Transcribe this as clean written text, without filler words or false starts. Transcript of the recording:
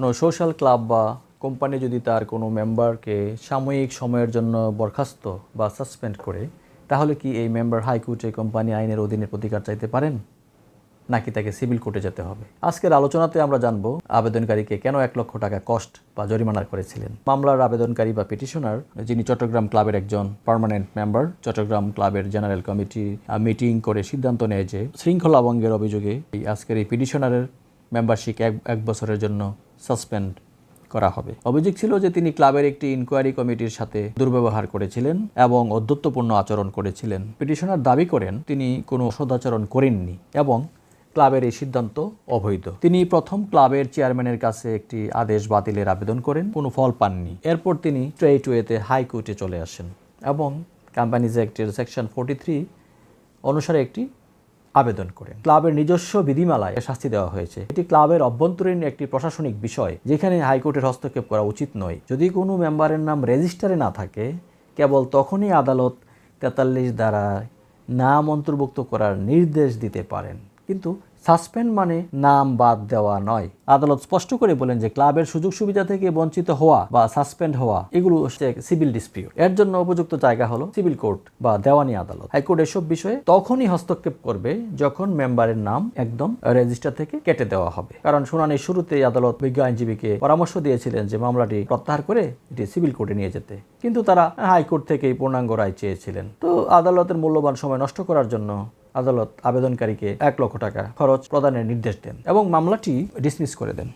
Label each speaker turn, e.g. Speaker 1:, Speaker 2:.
Speaker 1: কোনো social club বা company যদি তার কোনো মেম্বারকে সাময়িক সময়ের জন্য বরখাস্ত বা সাসপেন্ড করে, তাহলে কি এই মেম্বার হাইকোর্টে কোম্পানি আইনের অধীনে প্রতিকার চাইতে পারেন, নাকি তাকে সিভিল কোর্টে যেতে হবে? আজকের আলোচনাতে আমরা জানব আবেদনকারীকে কেন 1 লক্ষ টাকা কস্ট বা জরিমানা করেছিলেন। মামলার আবেদনকারী বা পিটিশনার, যিনি চট্টগ্রাম ক্লাবের একজন পার্মানেন্ট মেম্বার, চট্টগ্রাম ক্লাবের জেনারেল কমিটি মিটিং করে সিদ্ধান্ত নেয় যে শৃঙ্খলা ভঙ্গের অভিযোগে আজকের এই পিটিশনারের মেম্বারশিপ এক বছরের জন্য সাসপেন্ড করা হবে। অভিযোগ ছিল যে তিনি ক্লাবের একটি ইনকোয়ারি কমিটির সাথে দুর্ব্যবহার করেছিলেন এবং অধ্যত্বপূর্ণ আচরণ করেছিলেন। পিটিশনার দাবি করেন তিনি কোনো সদাচরণ করেননি এবং ক্লাবের এই সিদ্ধান্ত অবৈধ। তিনি প্রথম ক্লাবের চেয়ারম্যানের কাছে একটি আদেশ বাতিলের আবেদন করেন, কোনো ফল পাননি। এরপর তিনি স্ট্রেইট ওয়েতে হাইকোর্টে চলে আসেন এবং কোম্পানিজ অ্যাক্টের সেকশন 43 অনুসারে একটি আবেদন করেন। ক্লাবের নিজস্ব বিধিমালায় শাস্তি দেওয়া হয়েছে। এটি ক্লাবের অভ্যন্তরীণ একটি প্রশাসনিক বিষয়, যেখানে হাইকোর্টের হস্তক্ষেপ করা উচিত নয়। যদি কোনো মেম্বারের নাম রেজিস্টারে না থাকে, কেবল তখনই আদালত 43 দ্বারা নাম অন্তর্ভুক্ত করার নির্দেশ দিতে পারেন, কিন্তু সাসপেন্ড মানে নাম বাদ দেওয়া নয়। আদালত স্পষ্ট করে বলেন যে ক্লাবের সুযোগ সুবিধা থেকে বঞ্চিত হওয়া বা সাসপেন্ড হওয়া এগুলো হচ্ছে সিভিল ডিসপিউট। এর জন্য উপযুক্ত জায়গা হলো সিভিল কোর্ট বা দেওয়ানি আদালত। হাইকোর্ট এসব বিষয়ে তখনই হস্তক্ষেপ করবে যখন মেম্বারের নাম একদম রেজিস্টার থেকে কেটে দেওয়া হবে। কারণ শুনানির শুরুতেই আদালত বিজ্ঞ আইনজীবীকে পরামর্শ দিয়েছিলেন যে মামলাটি প্রত্যাহার করে এটি সিভিল কোর্টে নিয়ে যেতে, কিন্তু তারা হাইকোর্ট থেকেই পূর্ণাঙ্গ রায় চেয়েছিলেন। তো আদালতের মূল্যবান সময় নষ্ট করার জন্য আদালত আবেদনকারীকে 1 লক্ষ টাকা খরচ প্রদানের নির্দেশ দেন এবং মামলাটি ডিসমিস করে দেন।